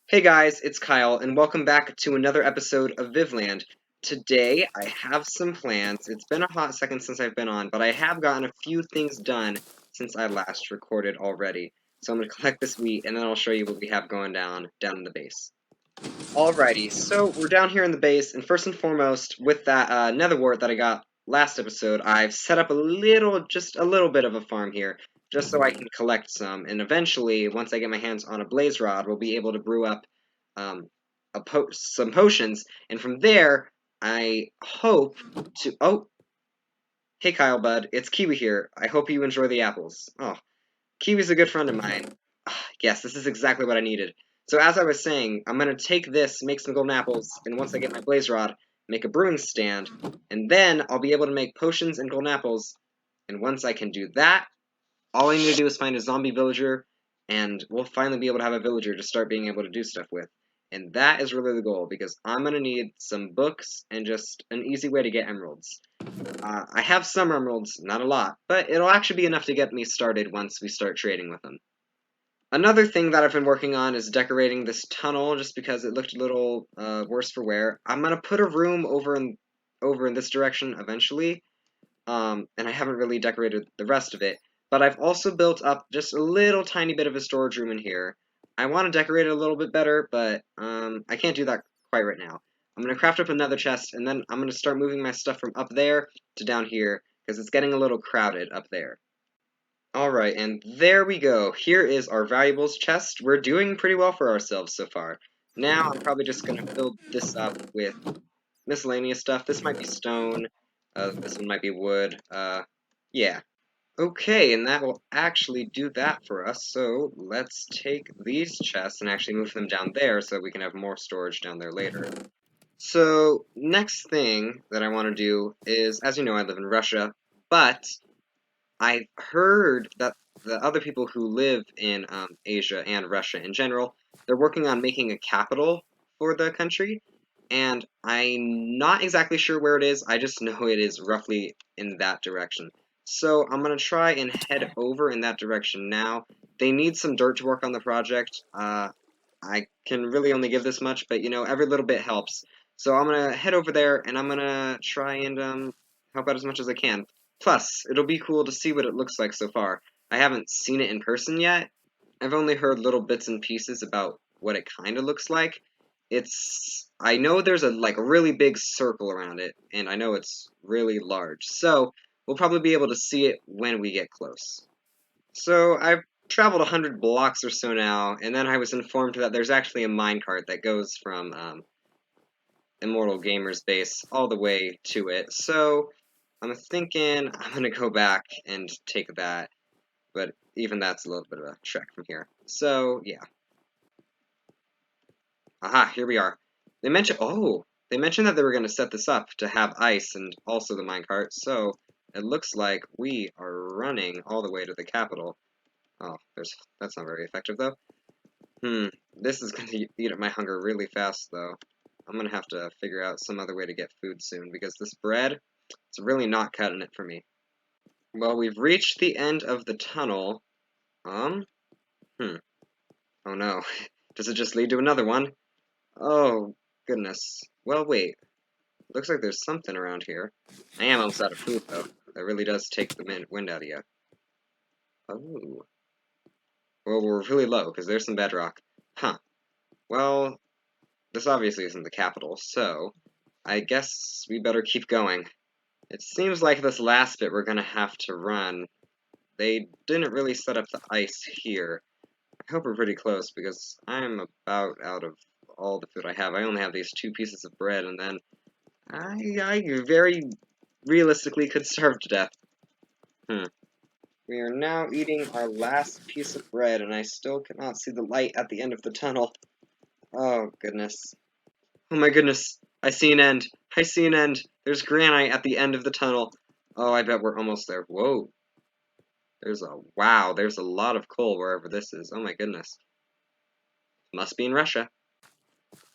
Hey guys, it's Kyle, and welcome back to another episode of VivLand. Today, I have some plans. It's been a hot second since I've been on, but I have gotten a few things done since I last recorded already. So I'm going to collect this wheat, and then I'll show you what we have going down in the base. Alrighty, so we're down here in the base, and first and foremost, with that nether wart that I got last episode, I've set up just a little bit of a farm here, just so I can collect some, and eventually, once I get my hands on a blaze rod, we'll be able to brew up um, some potions, and from there, I hope to... Oh, hey Kyle, bud, it's Kiwi here. I hope you enjoy the apples. Oh, Kiwi's a good friend of mine. Yes, this is exactly what I needed. So as I was saying, I'm going to take this, make some golden apples, and once I get my blaze rod, make a brewing stand, and then I'll be able to make potions and golden apples, and once I can do that, all I need to do is find a zombie villager, and we'll finally be able to have a villager to start being able to do stuff with. And that is really the goal, because I'm going to need some books and just an easy way to get emeralds. I have some emeralds, not a lot, but it'll actually be enough to get me started once we start trading with them. Another thing that I've been working on is decorating this tunnel, just because it looked a little worse for wear. I'm gonna put a room over in this direction eventually, and I haven't really decorated the rest of it. But I've also built up just a little tiny bit of a storage room in here. I want to decorate it a little bit better, but I can't do that quite right now. I'm gonna craft up another chest, and then I'm gonna start moving my stuff from up there to down here because it's getting a little crowded up there. Alright, and there we go. Here is our valuables chest. We're doing pretty well for ourselves so far. Now I'm probably just going to fill this up with miscellaneous stuff. This might be stone. This one might be wood. Yeah. Okay, and that will actually do that for us. So let's take these chests and actually move them down there so we can have more storage down there later. So next thing that I want to do is, as you know, I live in Russia, but I've heard that the other people who live in Asia and Russia in general, they're working on making a capital for the country, and I'm not exactly sure where it is. I just know it is roughly in that direction. So I'm gonna try and head over in that direction now. They need some dirt to work on the project. I can really only give this much, but you know, every little bit helps. So I'm gonna head over there, and I'm gonna try and help out as much as I can. Plus, it'll be cool to see what it looks like so far. I haven't seen it in person yet. I've only heard little bits and pieces about what it kind of looks like. I know there's a really big circle around it, and I know it's really large. So, we'll probably be able to see it when we get close. So, I've traveled 100 blocks or so now, and then I was informed that there's actually a minecart that goes from Immortal Gamer's base all the way to it. So, I'm thinking I'm gonna go back and take that, but even that's a little bit of a trek from here. So, yeah. Aha, here we are. They mentioned that they were gonna set this up to have ice and also the minecart, so it looks like we are running all the way to the capital. Oh, that's not very effective though. This is gonna eat at my hunger really fast though. I'm gonna have to figure out some other way to get food soon, because this bread, it's really not cutting it for me. Well, we've reached the end of the tunnel. Um, hmm. Oh no. Does it just lead to another one? Oh, goodness. Well, wait. Looks like there's something around here. I am almost out of food, though. That really does take the wind out of you. Oh. Well, we're really low, because there's some bedrock. Huh. Well, this obviously isn't the capital, so I guess we better keep going. It seems like this last bit we're gonna have to run. They didn't really set up the ice here. I hope we're pretty close, because I'm about out of all the food I have. I only have these 2 pieces of bread, and then I very realistically could starve to death. We are now eating our last piece of bread, and I still cannot see the light at the end of the tunnel. Oh, goodness. Oh my goodness. I see an end. I see an end. There's granite at the end of the tunnel. Oh, I bet we're almost there. Whoa. Wow, there's a lot of coal wherever this is. Oh my goodness. Must be in Russia.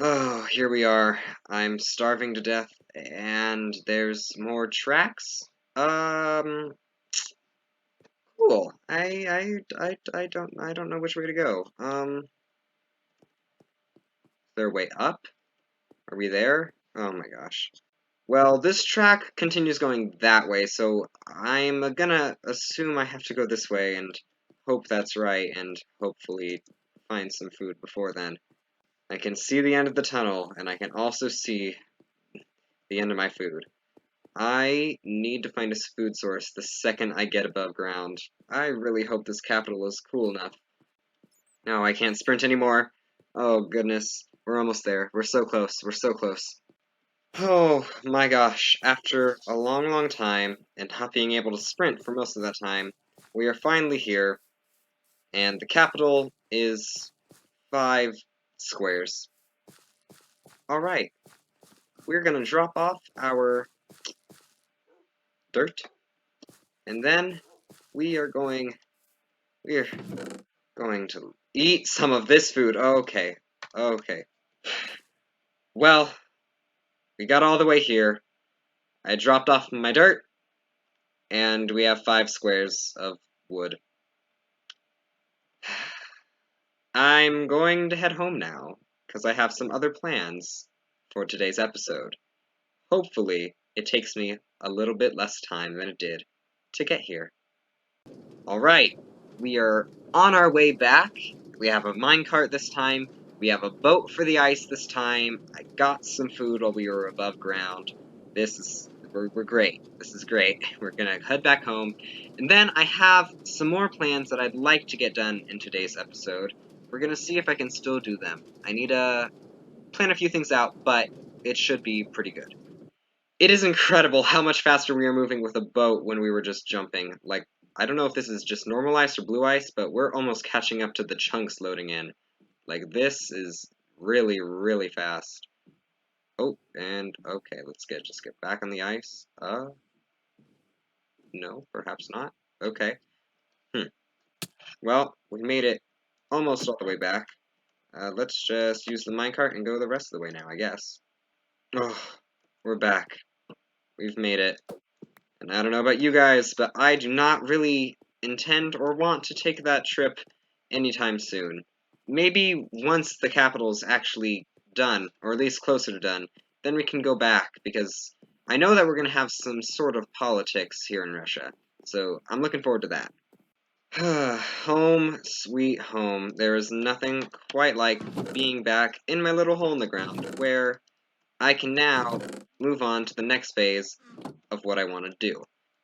Oh, here we are. I'm starving to death, and there's more tracks. Cool. I don't know which way to go. their way up? Are we there? Oh my gosh. Well, this track continues going that way, so I'm gonna assume I have to go this way and hope that's right, and hopefully find some food before then. I can see the end of the tunnel, and I can also see the end of my food. I need to find a food source the second I get above ground. I really hope this capital is cool enough. No, I can't sprint anymore. Oh goodness, we're almost there. We're so close, we're so close. Oh my gosh, after a long time, and not being able to sprint for most of that time, we are finally here, and the capital is 5 squares. Alright, we're gonna drop off our dirt, and then we're going to eat some of this food. Okay, okay. Well, we got all the way here. I dropped off my dirt, and we have 5 squares of wood. I'm going to head home now, because I have some other plans for today's episode. Hopefully, it takes me a little bit less time than it did to get here. Alright, we are on our way back. We have a minecart this time. We have a boat for the ice this time. I got some food while we were above ground. We're great. This is great. We're gonna head back home. And then I have some more plans that I'd like to get done in today's episode. We're gonna see if I can still do them. I need to plan a few things out, but it should be pretty good. It is incredible how much faster we are moving with a boat when we were just jumping. Like, I don't know if this is just normal ice or blue ice, but we're almost catching up to the chunks loading in. Like, this is really fast. Oh, and okay, let's just get back on the ice. No, perhaps not. Okay. Well, we made it almost all the way back. Let's just use the minecart and go the rest of the way now, I guess. Oh, we're back. We've made it. And I don't know about you guys, but I do not really intend or want to take that trip anytime soon. Maybe once the capital's actually done, or at least closer to done, then we can go back, because I know that we're going to have some sort of politics here in Russia, so I'm looking forward to that. Home, sweet home. There is nothing quite like being back in my little hole in the ground, where I can now move on to the next phase of what I want to do.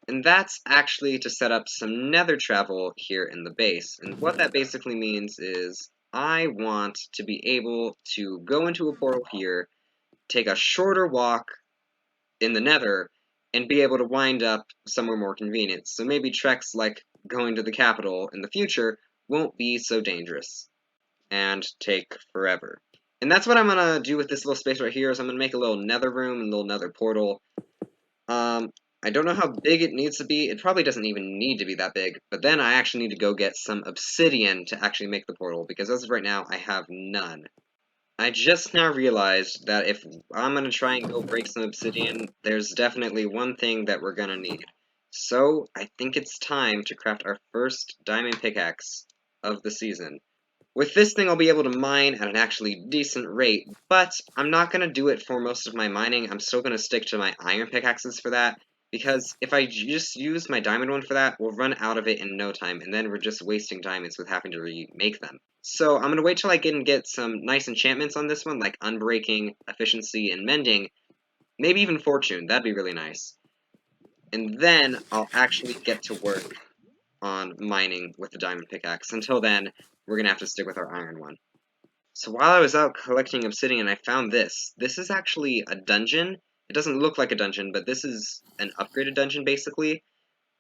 And that's actually to set up some nether travel here in the base. And what that basically means is I want to be able to go into a portal here, take a shorter walk in the nether, and be able to wind up somewhere more convenient. So maybe treks like going to the capital in the future won't be so dangerous and take forever. And that's what I'm gonna do with this little space right here, is I'm gonna make a little nether room and a little nether portal. I don't know how big it needs to be. It probably doesn't even need to be that big, but then I actually need to go get some obsidian to actually make the portal, because as of right now, I have none. I just now realized that if I'm gonna try and go break some obsidian, there's definitely one thing that we're gonna need. So, I think it's time to craft our first diamond pickaxe of the season. With this thing, I'll be able to mine at an actually decent rate, but I'm not going to do it for most of my mining. I'm still going to stick to my iron pickaxes for that, because if I just use my diamond one for that, we'll run out of it in no time, and then we're just wasting diamonds with having to remake them. So I'm going to wait till I get some nice enchantments on this one, like unbreaking, efficiency, and mending, maybe even fortune. That'd be really nice. And then I'll actually get to work on mining with the diamond pickaxe. Until then, we're gonna have to stick with our iron one. So while I was out collecting obsidian, I found this. This is actually a dungeon. It doesn't look like a dungeon, but this is an upgraded dungeon, basically.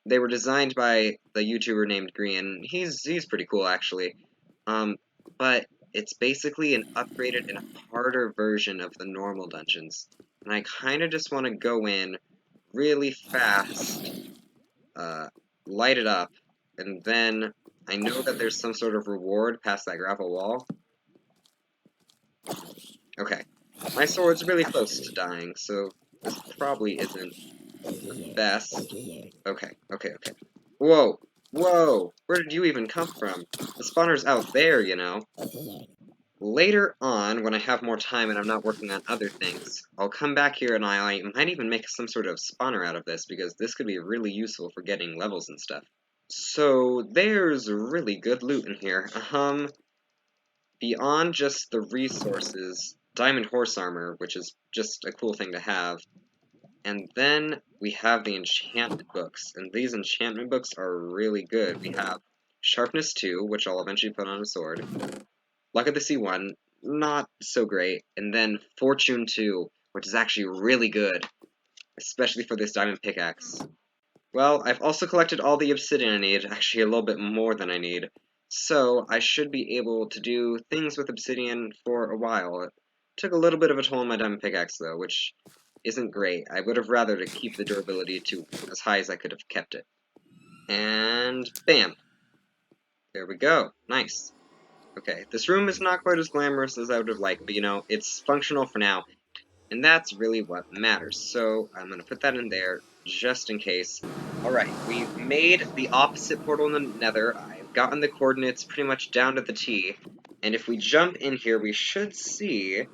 They were designed by the YouTuber named Green. He's pretty cool, actually. But it's basically an upgraded and harder version of the normal dungeons. And I kind of just want to go in really fast, light it up, and then I know that there's some sort of reward past that gravel wall. Okay. My sword's really close to dying, so this probably isn't the best. Okay. Whoa! Whoa! Where did you even come from? The spawner's out there, you know. later on, when I have more time and I'm not working on other things, I'll come back here and I might even make some sort of spawner out of this, because this could be really useful for getting levels and stuff. So, there's really good loot in here. Beyond just the resources, diamond horse armor, which is just a cool thing to have. And then we have the enchantment books, and these enchantment books are really good. We have Sharpness 2, which I'll eventually put on a sword. Luck of the Sea 1, not so great. And then Fortune 2, which is actually really good, especially for this diamond pickaxe. Well, I've also collected all the obsidian I need, actually a little bit more than I need. So, I should be able to do things with obsidian for a while. It took a little bit of a toll on my diamond pickaxe, though, which isn't great. I would have rather to keep the durability to as high as I could have kept it. And bam! There we go. Nice. Okay, this room is not quite as glamorous as I would have liked, but you know, it's functional for now, and that's really what matters. So I'm going to put that in there, just in case. Alright, we've made the opposite portal in the nether. I've gotten the coordinates pretty much down to the T, and if we jump in here, we should see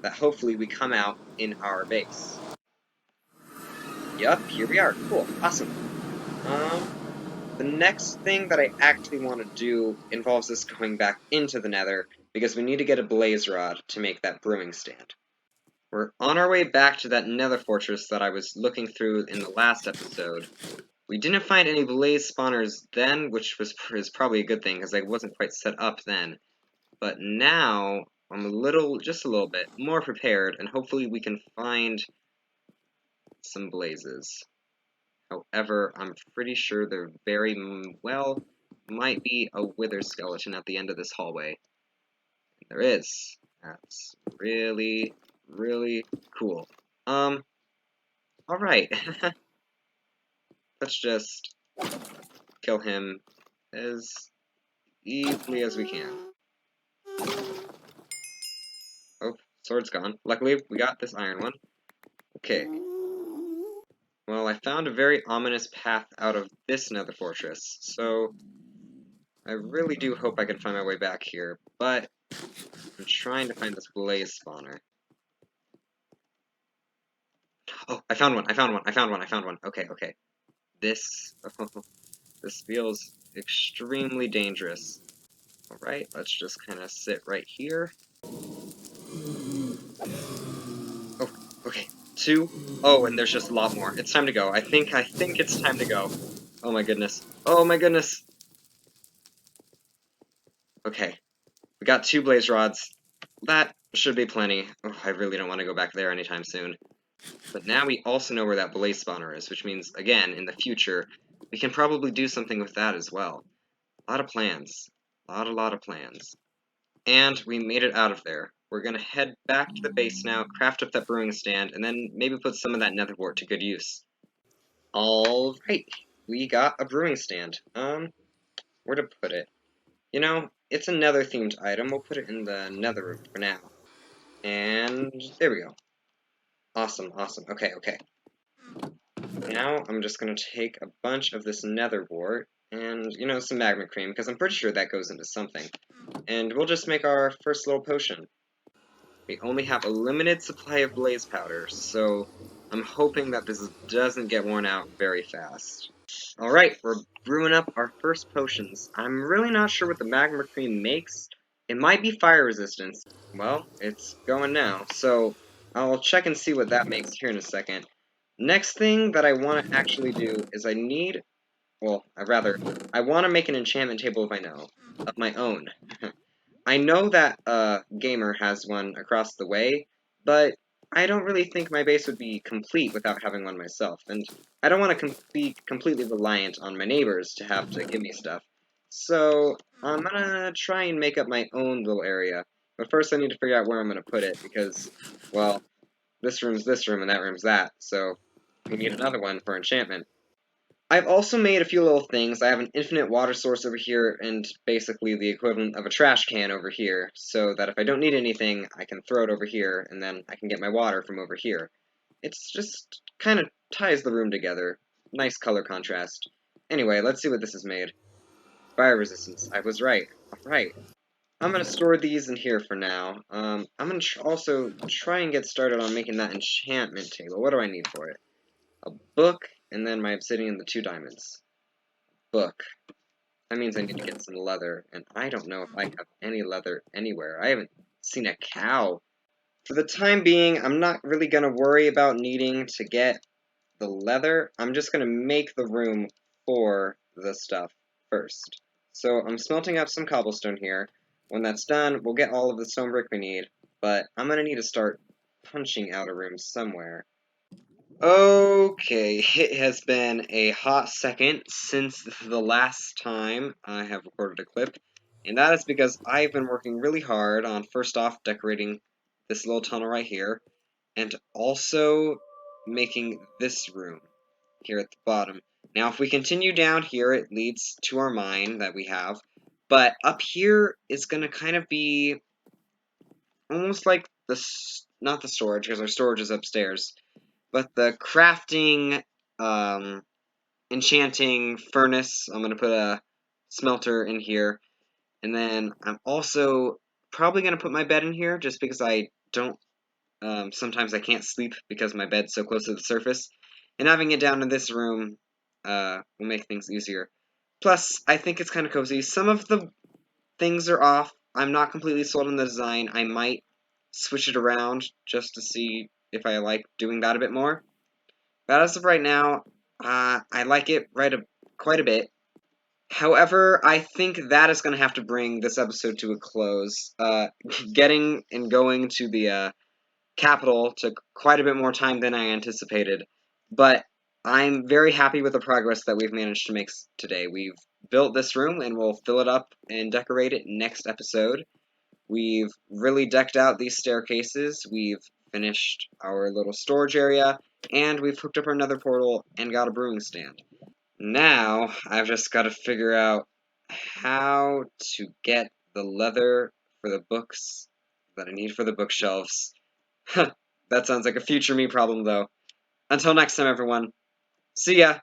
that hopefully we come out in our base. Yup, here we are. Cool. Awesome. The next thing that I actually want to do involves us going back into the nether, because we need to get a blaze rod to make that brewing stand. We're on our way back to that nether fortress that I was looking through in the last episode. We didn't find any blaze spawners then, which is probably a good thing, because I wasn't quite set up then. But now, I'm just a little bit, more prepared, and hopefully we can find some blazes. However, I'm pretty sure there very well might be a wither skeleton at the end of this hallway. There is. That's really, really cool. Alright. Let's just kill him as easily as we can. Oh, sword's gone. Luckily, we got this iron one. Okay. Well, I found a very ominous path out of this nether fortress, so I really do hope I can find my way back here, but I'm trying to find this blaze spawner. Oh, I found one, I found one, I found one, I found one. Okay, okay. This, this feels extremely dangerous. Alright, let's just kind of sit right here. Oh, okay. Two. Oh, and there's just a lot more. It's time to go. I think it's time to go. Oh my goodness. Oh my goodness. Okay. We got 2 blaze rods. That should be plenty. Oh, I really don't want to go back there anytime soon. But now we also know where that blaze spawner is, which means, again, in the future, we can probably do something with that as well. A lot of plans. A lot of plans. And we made it out of there. We're gonna head back to the base now, craft up that brewing stand, and then maybe put some of that nether wart to good use. Alright, we got a brewing stand. Where to put it? You know, it's a nether themed item. We'll put it in the nether room for now. And there we go. Awesome, awesome. Okay, okay. Now I'm just gonna take a bunch of this nether wart and, you know, some magma cream, because I'm pretty sure that goes into something. And we'll just make our first little potion. We only have a limited supply of blaze powder, so I'm hoping that this doesn't get worn out very fast. Alright, we're brewing up our first potions. I'm really not sure what the magma cream makes. It might be fire resistance. Well, it's going now, so I'll check and see what that makes here in a second. Next thing that I want to actually do is I want to make an enchantment table of my own. I know that Gamer has one across the way, but I don't really think my base would be complete without having one myself, and I don't want to be completely reliant on my neighbors to have to give me stuff. So I'm gonna try and make up my own little area, but first I need to figure out where I'm gonna put it, because, well, this room's this room and that room's that, so we need another one for enchantment. I've also made a few little things. I have an infinite water source over here, and basically the equivalent of a trash can over here, so that if I don't need anything, I can throw it over here, and then I can get my water from over here. It's just kind of ties the room together. Nice color contrast. Anyway, let's see what this is made. Fire resistance. I was right. Alright. I'm gonna store these in here for now. I'm gonna also try and get started on making that enchantment table. What do I need for it? A book, and then my obsidian and the 2 diamonds. Book. That means I need to get some leather, and I don't know if I have any leather anywhere. I haven't seen a cow. For the time being, I'm not really gonna worry about needing to get the leather. I'm just gonna make the room for the stuff first. So I'm smelting up some cobblestone here. When that's done, we'll get all of the stone brick we need, but I'm gonna need to start punching out a room somewhere. Okay, it has been a hot second since the last time I have recorded a clip, and that is because I've been working really hard on, first off, decorating this little tunnel right here, and also making this room here at the bottom. Now, if we continue down here, it leads to our mine that we have, but up here is going to kind of be almost like not the storage, because our storage is upstairs, but the crafting, enchanting furnace. I'm going to put a smelter in here, and then I'm also probably going to put my bed in here, just because I don't sometimes I can't sleep because my bed's so close to the surface, and having it down in this room will make things easier. Plus, I think it's kind of cozy. Some of the things are off. I'm not completely sold on the design. I might switch it around just to see if I like doing that a bit more. But as of right now, I like it quite a bit. However, I think that is going to have to bring this episode to a close. Getting and going to the capital took quite a bit more time than I anticipated, but I'm very happy with the progress that we've managed to make today. We've built this room, and we'll fill it up and decorate it next episode. We've really decked out these staircases, we've finished our little storage area, and we've hooked up our nether portal and got a brewing stand. Now, I've just got to figure out how to get the leather for the books that I need for the bookshelves. That sounds like a future me problem, though. Until next time, everyone. See ya!